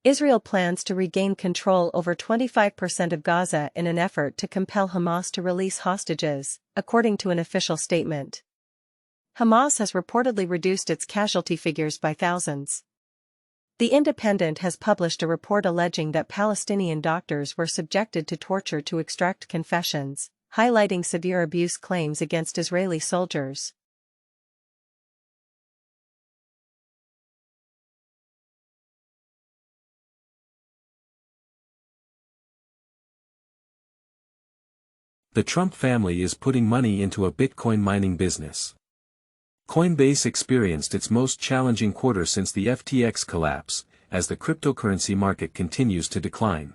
Israel plans to regain control over 25% of Gaza in an effort to compel Hamas to release hostages, according to an official statement. Hamas has reportedly reduced its casualty figures by thousands. The Independent has published a report alleging that Palestinian doctors were subjected to torture to extract confessions, highlighting severe abuse claims against Israeli soldiers. The Trump family is putting money into a Bitcoin mining business. Coinbase experienced its most challenging quarter since the FTX collapse, as the cryptocurrency market continues to decline.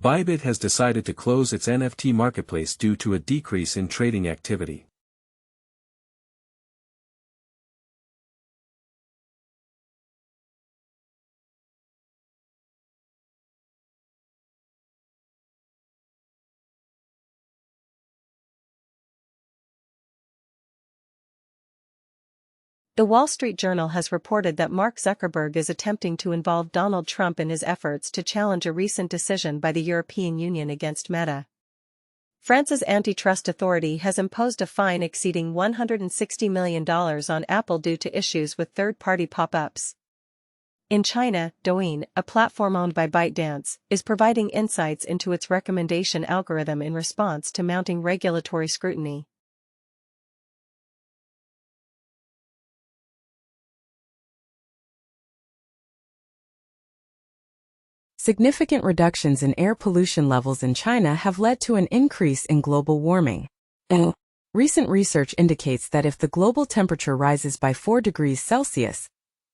Bybit has decided to close its NFT marketplace due to a decrease in trading activity. The Wall Street Journal has reported that Mark Zuckerberg is attempting to involve Donald Trump in his efforts to challenge a recent decision by the European Union against Meta. France's antitrust authority has imposed a fine exceeding $160 million on Apple due to issues with third-party pop-ups. In China, Douyin, a platform owned by ByteDance, is providing insights into its recommendation algorithm in response to mounting regulatory scrutiny. Significant reductions in air pollution levels in China have led to an increase in global warming. Recent research indicates that if the global temperature rises by 4 degrees Celsius,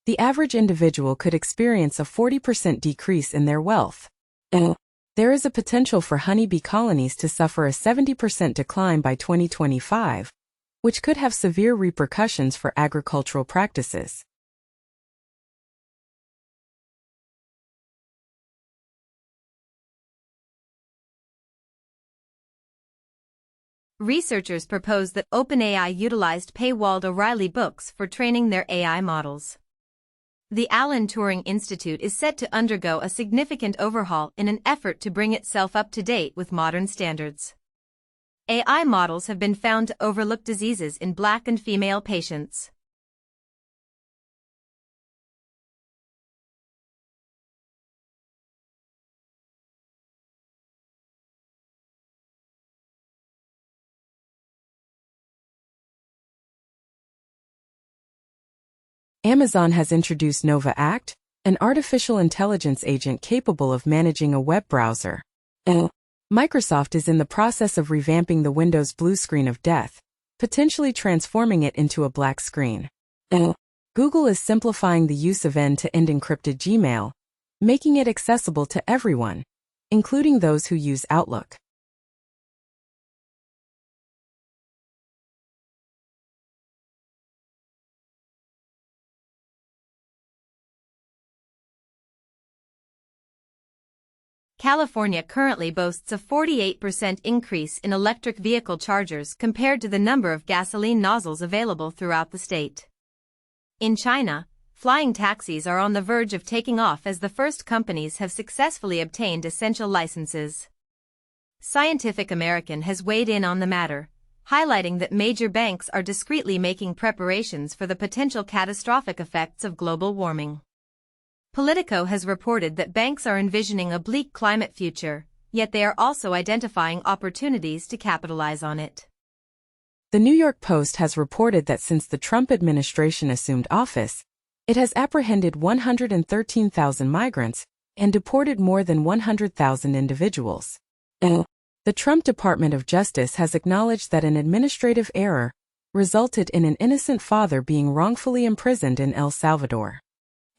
the average individual could experience a 40% decrease in their wealth. There is a potential for honeybee colonies to suffer a 70% decline by 2025, which could have severe repercussions for agricultural practices. Researchers propose that OpenAI utilized paywalled O'Reilly books for training their AI models. The Alan Turing Institute is set to undergo a significant overhaul in an effort to bring itself up to date with modern standards. AI models have been found to overlook diseases in Black and female patients. Amazon has introduced Nova Act, an artificial intelligence agent capable of managing a web browser. Microsoft is in the process of revamping the Windows blue screen of death, potentially transforming it into a black screen. Google is simplifying the use of end-to-end encrypted Gmail, making it accessible to everyone, including those who use Outlook. California currently boasts a 48% increase in electric vehicle chargers compared to the number of gasoline nozzles available throughout the state. In China, flying taxis are on the verge of taking off as the first companies have successfully obtained essential licenses. Scientific American has weighed in on the matter, highlighting that major banks are discreetly making preparations for the potential catastrophic effects of global warming. Politico has reported that banks are envisioning a bleak climate future, yet they are also identifying opportunities to capitalize on it. The New York Post has reported that since the Trump administration assumed office, it has apprehended 113,000 migrants and deported more than 100,000 individuals. The Trump Department of Justice has acknowledged that an administrative error resulted in an innocent father being wrongfully imprisoned in El Salvador.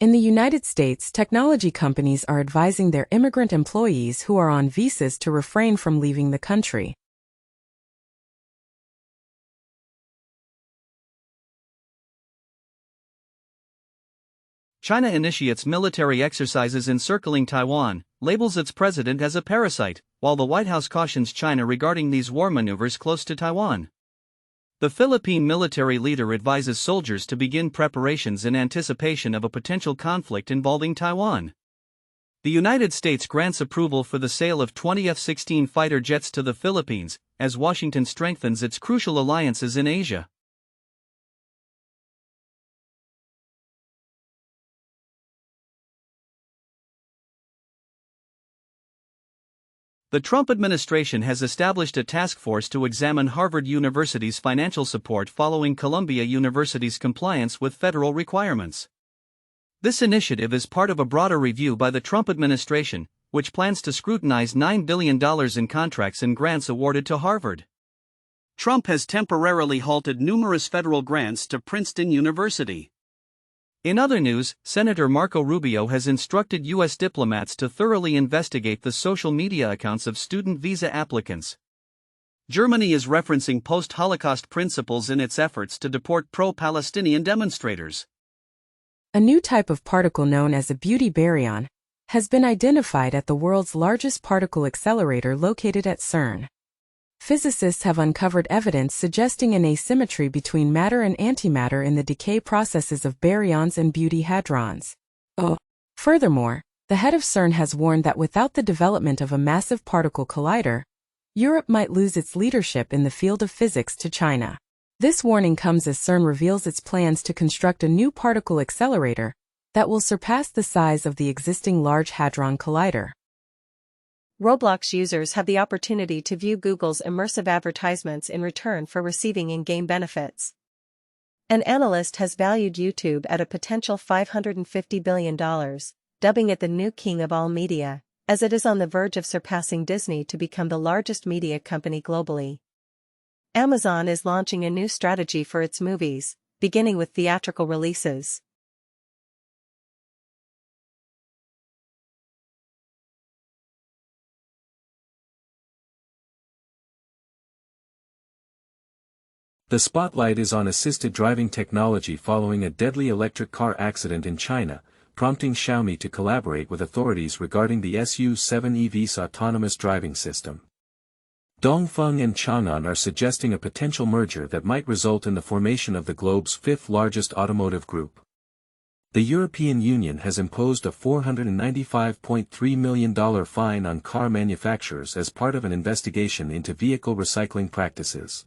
In the United States, technology companies are advising their immigrant employees who are on visas to refrain from leaving the country. China initiates military exercises encircling Taiwan, labels its president as a parasite, while the White House cautions China regarding these war maneuvers close to Taiwan. The Philippine military leader advises soldiers to begin preparations in anticipation of a potential conflict involving Taiwan. The United States grants approval for the sale of 20 F-16 fighter jets to the Philippines, as Washington strengthens its crucial alliances in Asia. The Trump administration has established a task force to examine Harvard University's financial support following Columbia University's compliance with federal requirements. This initiative is part of a broader review by the Trump administration, which plans to scrutinize $9 billion in contracts and grants awarded to Harvard. Trump has temporarily halted numerous federal grants to Princeton University. In other news, Senator Marco Rubio has instructed U.S. diplomats to thoroughly investigate the social media accounts of student visa applicants. Germany is referencing post-Holocaust principles in its efforts to deport pro-Palestinian demonstrators. A new type of particle known as a beauty baryon has been identified at the world's largest particle accelerator located at CERN. Physicists have uncovered evidence suggesting an asymmetry between matter and antimatter in the decay processes of baryons and beauty hadrons. Furthermore, the head of CERN has warned that without the development of a massive particle collider, Europe might lose its leadership in the field of physics to China. This warning comes as CERN reveals its plans to construct a new particle accelerator that will surpass the size of the existing Large Hadron Collider. Roblox users have the opportunity to view Google's immersive advertisements in return for receiving in-game benefits. An analyst has valued YouTube at a potential $550 billion, dubbing it the new king of all media, as it is on the verge of surpassing Disney to become the largest media company globally. Amazon is launching a new strategy for its movies, beginning with theatrical releases. The spotlight is on assisted driving technology following a deadly electric car accident in China, prompting Xiaomi to collaborate with authorities regarding the SU-7 EV's autonomous driving system. Dongfeng and Chang'an are suggesting a potential merger that might result in the formation of the globe's fifth-largest automotive group. The European Union has imposed a $495.3 million fine on car manufacturers as part of an investigation into vehicle recycling practices.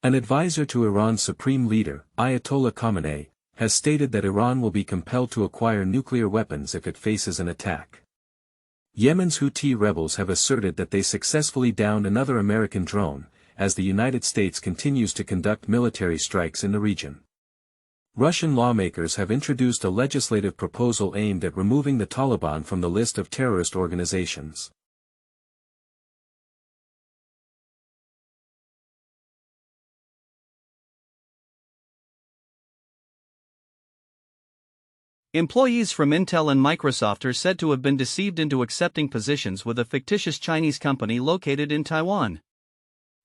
An advisor to Iran's supreme leader, Ayatollah Khamenei, has stated that Iran will be compelled to acquire nuclear weapons if it faces an attack. Yemen's Houthi rebels have asserted that they successfully downed another American drone, as the United States continues to conduct military strikes in the region. Russian lawmakers have introduced a legislative proposal aimed at removing the Taliban from the list of terrorist organizations. Employees from Intel and Microsoft are said to have been deceived into accepting positions with a fictitious Chinese company located in Taiwan.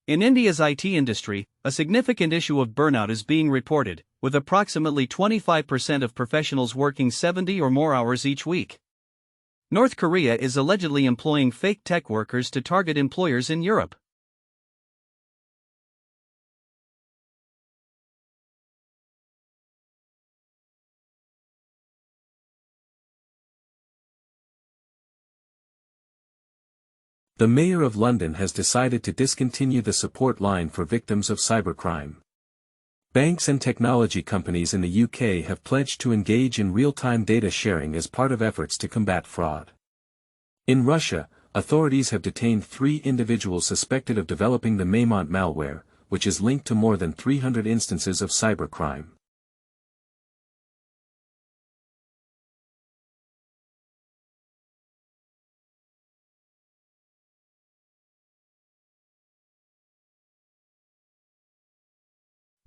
In India's IT industry, a significant issue of burnout is being reported, with approximately 25% of professionals working 70 or more hours each week. North Korea is allegedly employing fake tech workers to target employers in Europe. The Mayor of London has decided to discontinue the support line for victims of cybercrime. Banks and technology companies in the UK have pledged to engage in real-time data sharing as part of efforts to combat fraud. In Russia, authorities have detained 3 individuals suspected of developing the Maymont malware, which is linked to more than 300 instances of cybercrime.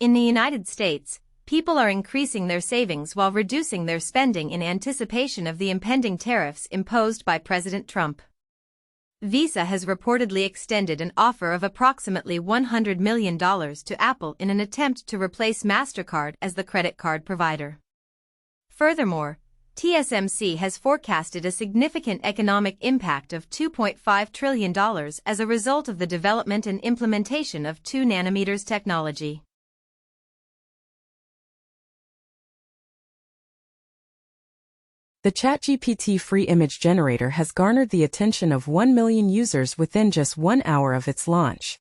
In the United States, people are increasing their savings while reducing their spending in anticipation of the impending tariffs imposed by President Trump. Visa has reportedly extended an offer of approximately $100 million to Apple in an attempt to replace MasterCard as the credit card provider. Furthermore, TSMC has forecasted a significant economic impact of $2.5 trillion as a result of the development and implementation of 2 nanometers technology. The ChatGPT free image generator has garnered the attention of 1 million users within just 1 hour of its launch.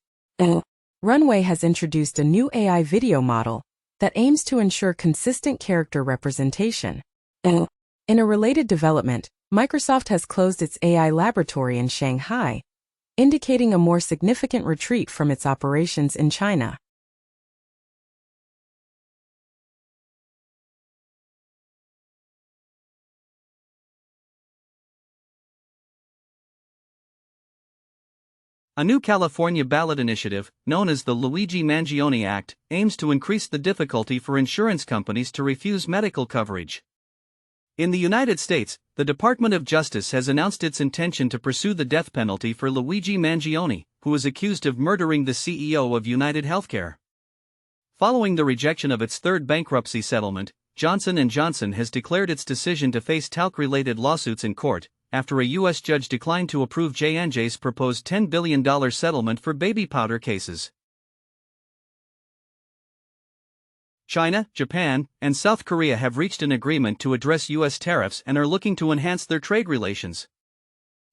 Runway has introduced a new AI video model that aims to ensure consistent character representation. In a related development, Microsoft has closed its AI laboratory in Shanghai, indicating a more significant retreat from its operations in China. A new California ballot initiative, known as the Luigi Mangione Act, aims to increase the difficulty for insurance companies to refuse medical coverage. In the United States, the Department of Justice has announced its intention to pursue the death penalty for Luigi Mangione, who is accused of murdering the CEO of United Healthcare. Following the rejection of its third bankruptcy settlement, Johnson & Johnson has declared its decision to face talc-related lawsuits in court, after a U.S. judge declined to approve J&J's proposed $10 billion settlement for baby powder cases. China, Japan, and South Korea have reached an agreement to address U.S. tariffs and are looking to enhance their trade relations.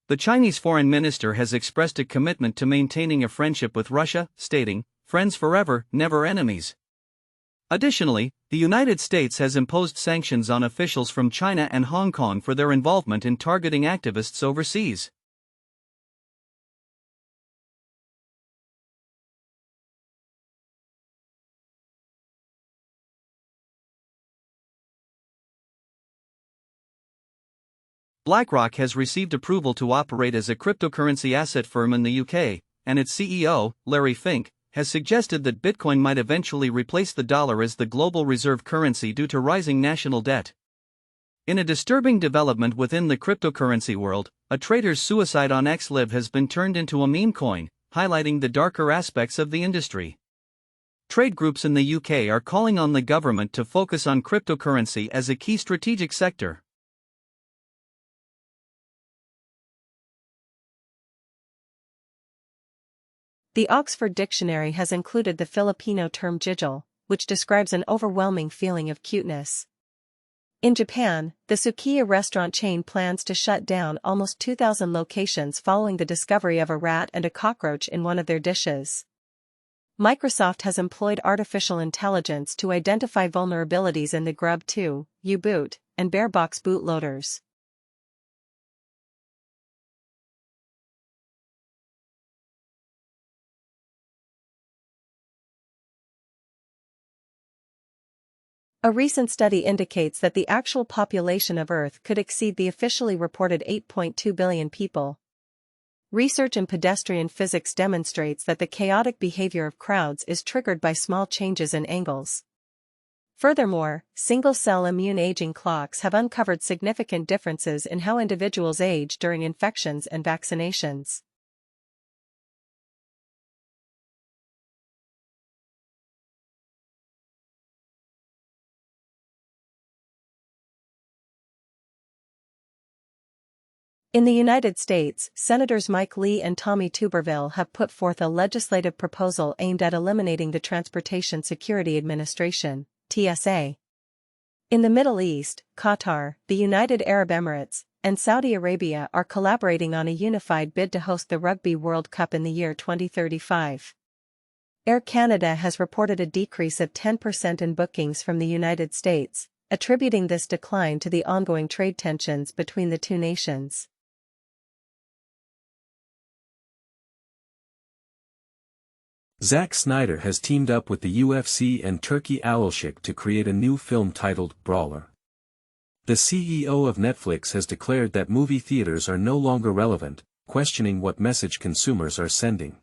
The Chinese foreign minister has expressed a commitment to maintaining a friendship with Russia, stating, "Friends forever, never enemies." Additionally, the United States has imposed sanctions on officials from China and Hong Kong for their involvement in targeting activists overseas. BlackRock has received approval to operate as a cryptocurrency asset firm in the UK, and its CEO, Larry Fink, has suggested that Bitcoin might eventually replace the dollar as the global reserve currency due to rising national debt. In a disturbing development within the cryptocurrency world, a trader's suicide on XLive has been turned into a meme coin, highlighting the darker aspects of the industry. Trade groups in the UK are calling on the government to focus on cryptocurrency as a key strategic sector. The Oxford Dictionary has included the Filipino term jijal, which describes an overwhelming feeling of cuteness. In Japan, the Sukiya restaurant chain plans to shut down almost 2,000 locations following the discovery of a rat and a cockroach in one of their dishes. Microsoft has employed artificial intelligence to identify vulnerabilities in the Grub 2, U-Boot, and Bearbox bootloaders. A recent study indicates that the actual population of Earth could exceed the officially reported 8.2 billion people. Research in pedestrian physics demonstrates that the chaotic behavior of crowds is triggered by small changes in angles. Furthermore, single-cell immune aging clocks have uncovered significant differences in how individuals age during infections and vaccinations. In the United States, Senators Mike Lee and Tommy Tuberville have put forth a legislative proposal aimed at eliminating the Transportation Security Administration, TSA. In the Middle East, Qatar, the United Arab Emirates, and Saudi Arabia are collaborating on a unified bid to host the Rugby World Cup in the year 2035. Air Canada has reported a decrease of 10% in bookings from the United States, attributing this decline to the ongoing trade tensions between the two nations. Zack Snyder has teamed up with the UFC and Turkey Owlshik to create a new film titled Brawler. The CEO of Netflix has declared that movie theaters are no longer relevant, questioning what message consumers are sending.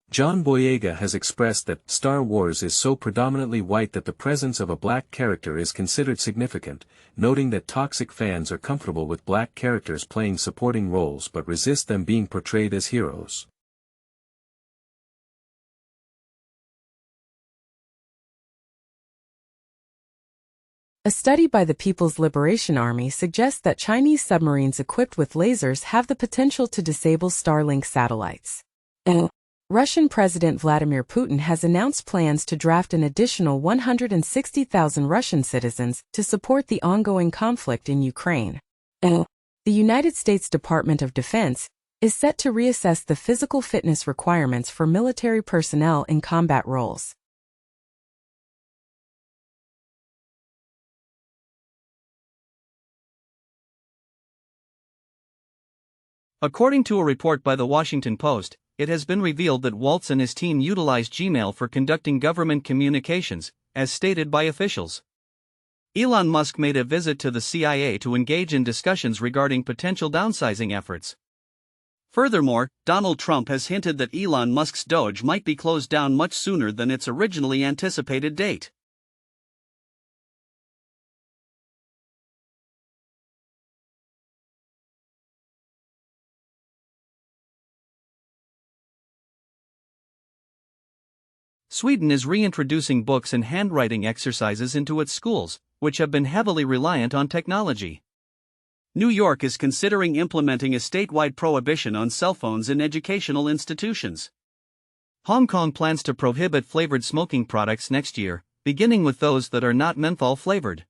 John Boyega has expressed that Star Wars is so predominantly white that the presence of a black character is considered significant, noting that toxic fans are comfortable with black characters playing supporting roles but resist them being portrayed as heroes. A study by the People's Liberation Army suggests that Chinese submarines equipped with lasers have the potential to disable Starlink satellites. Russian President Vladimir Putin has announced plans to draft an additional 160,000 Russian citizens to support the ongoing conflict in Ukraine. The United States Department of Defense is set to reassess the physical fitness requirements for military personnel in combat roles. According to a report by the Washington Post, it has been revealed that Waltz and his team utilized Gmail for conducting government communications, as stated by officials. Elon Musk made a visit to the CIA to engage in discussions regarding potential downsizing efforts. Furthermore, Donald Trump has hinted that Elon Musk's Doge might be closed down much sooner than its originally anticipated date. Sweden is reintroducing books and handwriting exercises into its schools, which have been heavily reliant on technology. New York is considering implementing a statewide prohibition on cell phones in educational institutions. Hong Kong plans to prohibit flavored smoking products next year, beginning with those that are not menthol flavored.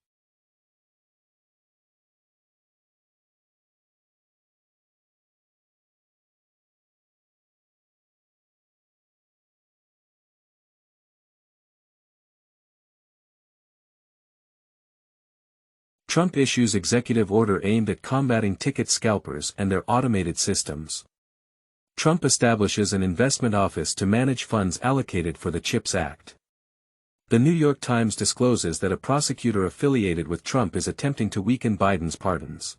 Trump issues executive order aimed at combating ticket scalpers and their automated systems. Trump establishes an investment office to manage funds allocated for the CHIPS Act. The New York Times discloses that a prosecutor affiliated with Trump is attempting to weaken Biden's pardons.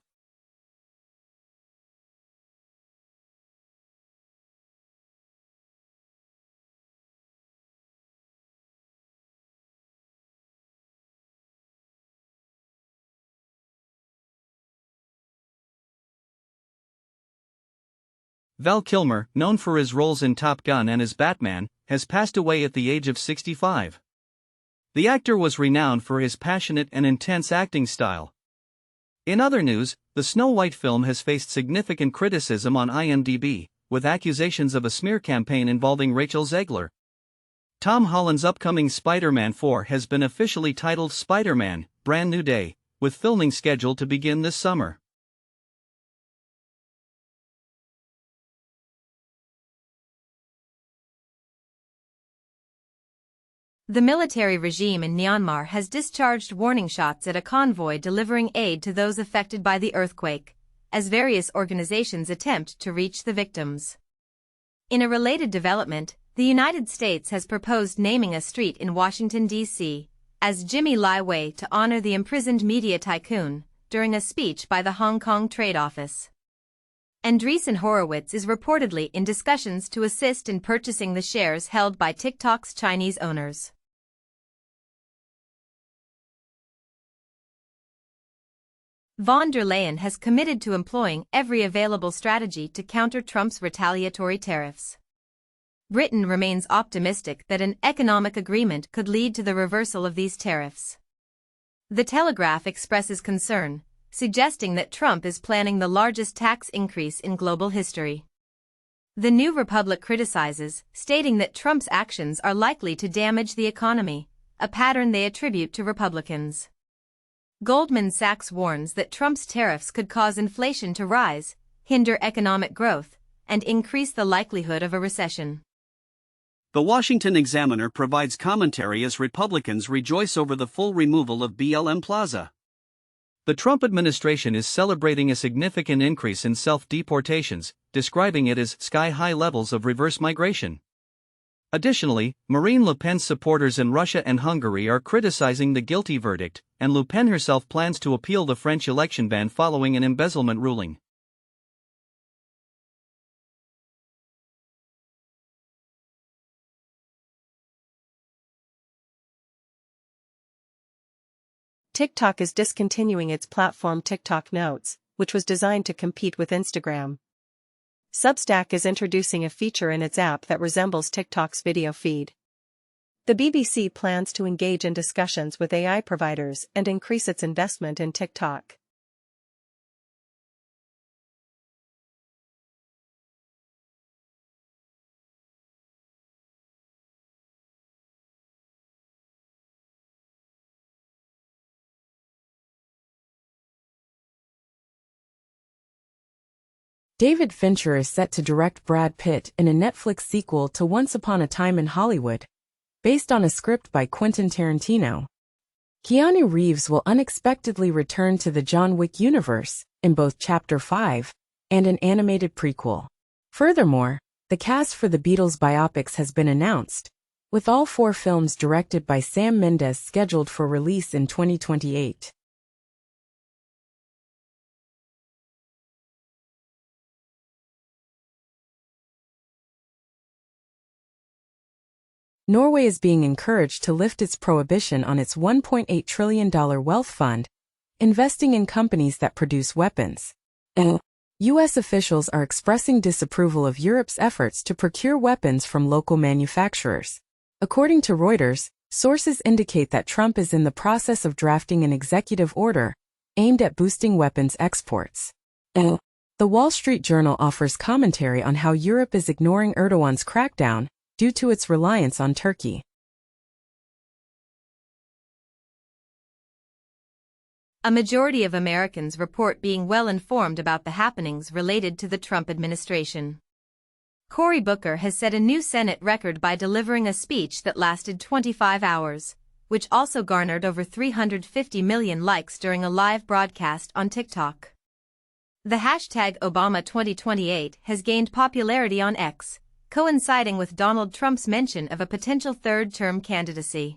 Val Kilmer, known for his roles in Top Gun and as Batman, has passed away at the age of 65. The actor was renowned for his passionate and intense acting style. In other news, the Snow White film has faced significant criticism on IMDb, with accusations of a smear campaign involving Rachel Zegler. Tom Holland's upcoming Spider-Man 4 has been officially titled Spider-Man: Brand New Day, with filming scheduled to begin this summer. The military regime in Myanmar has discharged warning shots at a convoy delivering aid to those affected by the earthquake, as various organizations attempt to reach the victims. In a related development, the United States has proposed naming a street in Washington, D.C., as Jimmy Lai Way to honor the imprisoned media tycoon, during a speech by the Hong Kong Trade Office. Andreessen Horowitz is reportedly in discussions to assist in purchasing the shares held by TikTok's Chinese owners. Von der Leyen has committed to employing every available strategy to counter Trump's retaliatory tariffs. Britain remains optimistic that an economic agreement could lead to the reversal of these tariffs. The Telegraph expresses concern, suggesting that Trump is planning the largest tax increase in global history. The New Republic criticizes, stating that Trump's actions are likely to damage the economy, a pattern they attribute to Republicans. Goldman Sachs warns that Trump's tariffs could cause inflation to rise, hinder economic growth, and increase the likelihood of a recession. The Washington Examiner provides commentary as Republicans rejoice over the full removal of BLM Plaza. The Trump administration is celebrating a significant increase in self-deportations, describing it as sky-high levels of reverse migration. Additionally, Marine Le Pen's supporters in Russia and Hungary are criticizing the guilty verdict, and Le Pen herself plans to appeal the French election ban following an embezzlement ruling. TikTok is discontinuing its platform TikTok Notes, which was designed to compete with Instagram. Substack is introducing a feature in its app that resembles TikTok's video feed. The BBC plans to engage in discussions with AI providers and increase its investment in TikTok. David Fincher is set to direct Brad Pitt in a Netflix sequel to Once Upon a Time in Hollywood, based on a script by Quentin Tarantino. Keanu Reeves will unexpectedly return to the John Wick universe, in both Chapter 5 and an animated prequel. Furthermore, the cast for the Beatles biopics has been announced, with all 4 films directed by Sam Mendes scheduled for release in 2028. Norway is being encouraged to lift its prohibition on its $1.8 trillion wealth fund, investing in companies that produce weapons. U.S. officials are expressing disapproval of Europe's efforts to procure weapons from local manufacturers. According to Reuters, sources indicate that Trump is in the process of drafting an executive order aimed at boosting weapons exports. The Wall Street Journal offers commentary on how Europe is ignoring Erdogan's crackdown due to its reliance on Turkey. A majority of Americans report being well informed about the happenings related to the Trump administration. Cory Booker has set a new Senate record by delivering a speech that lasted 25 hours, which also garnered over 350 million likes during a live broadcast on TikTok. The hashtag Obama2028 has gained popularity on X, coinciding with Donald Trump's mention of a potential third-term candidacy.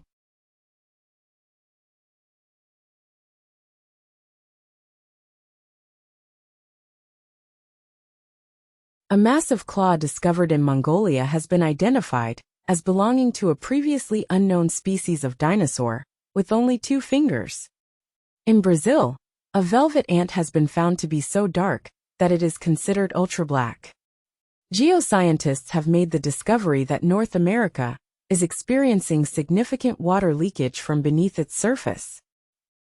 A massive claw discovered in Mongolia has been identified as belonging to a previously unknown species of dinosaur, with only 2 fingers. In Brazil, a velvet ant has been found to be so dark that it is considered ultra-black. Geoscientists have made the discovery that North America is experiencing significant water leakage from beneath its surface.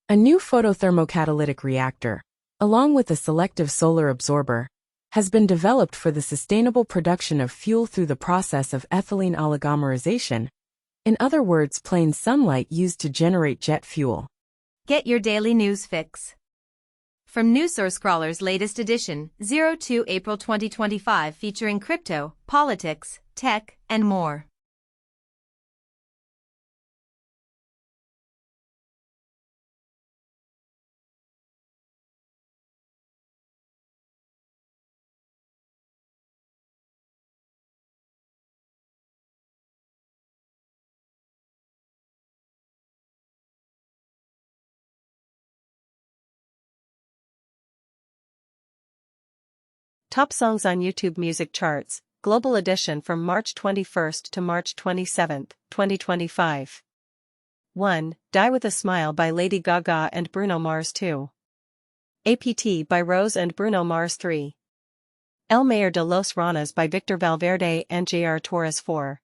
A new photothermocatalytic reactor, along with a selective solar absorber, has been developed for the sustainable production of fuel through the process of ethylene oligomerization, in other words, plain sunlight used to generate jet fuel. Get your daily news fix from NewsSourceCrawler's latest edition, 02 April 2025, featuring crypto, politics, tech, and more. Top songs on YouTube Music Charts, Global Edition from March 21 to March 27, 2025. 1. Die with a Smile by Lady Gaga and Bruno Mars 2. APT by Rose and Bruno Mars 3. El Mayor de los Ranas by Victor Valverde and J.R. Torres 4.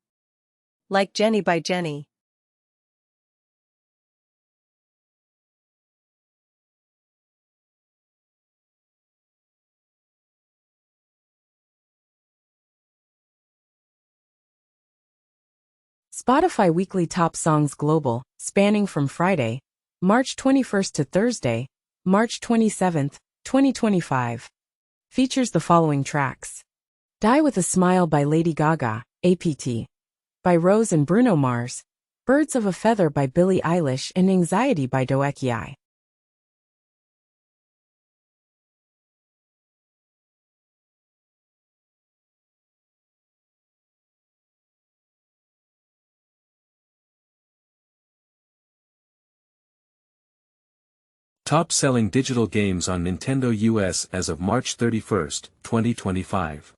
Like Jenny by Jenny. Spotify Weekly Top Songs Global, spanning from Friday, March 21 to Thursday, March 27, 2025. Features the following tracks. Die with a Smile by Lady Gaga, APT. By Rose and Bruno Mars. Birds of a Feather by Billie Eilish and Anxiety by Doekiai. Top-selling digital games on Nintendo US as of March 31, 2025.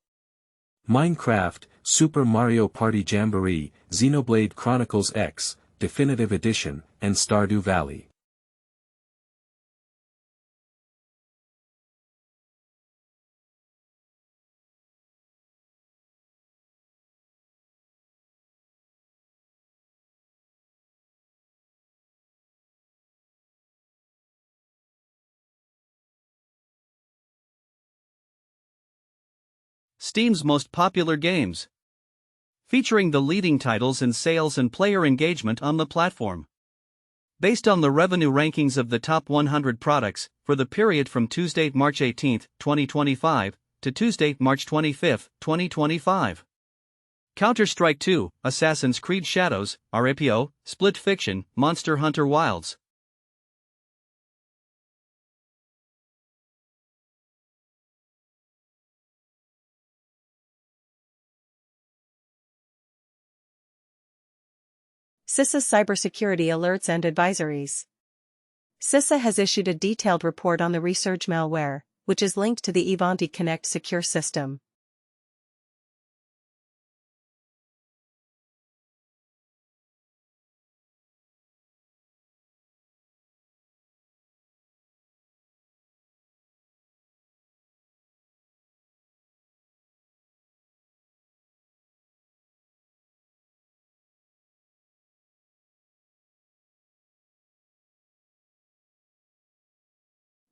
Minecraft, Super Mario Party Jamboree, Xenoblade Chronicles X, Definitive Edition, and Stardew Valley. Steam's most popular games, featuring the leading titles in sales and player engagement on the platform. Based on the revenue rankings of the top 100 products, for the period from Tuesday, March 18, 2025, to Tuesday, March 25, 2025. Counter-Strike 2, Assassin's Creed Shadows, RAPO, Split Fiction, Monster Hunter Wilds. CISA's cybersecurity alerts and advisories. CISA has issued a detailed report on the resurge malware, which is linked to the Ivanti Connect secure system.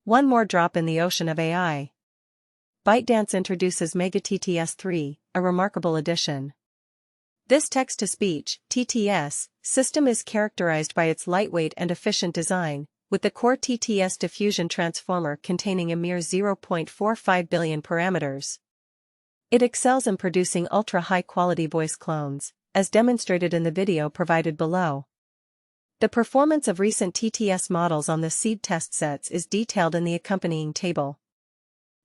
One more drop in the ocean of AI. ByteDance introduces Mega TTS 3, a remarkable addition. This text-to-speech (TTS) system is characterized by its lightweight and efficient design, with the core TTS diffusion transformer containing a mere 0.45 billion parameters. It excels in producing ultra-high-quality voice clones, as demonstrated in the video provided below. The performance of recent TTS models on the seed test sets is detailed in the accompanying table.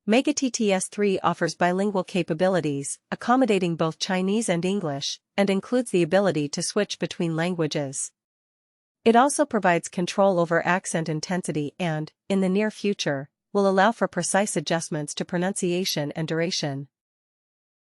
Mega TTS 3 offers bilingual capabilities, accommodating both Chinese and English, and includes the ability to switch between languages. It also provides control over accent intensity and, in the near future, will allow for precise adjustments to pronunciation and duration.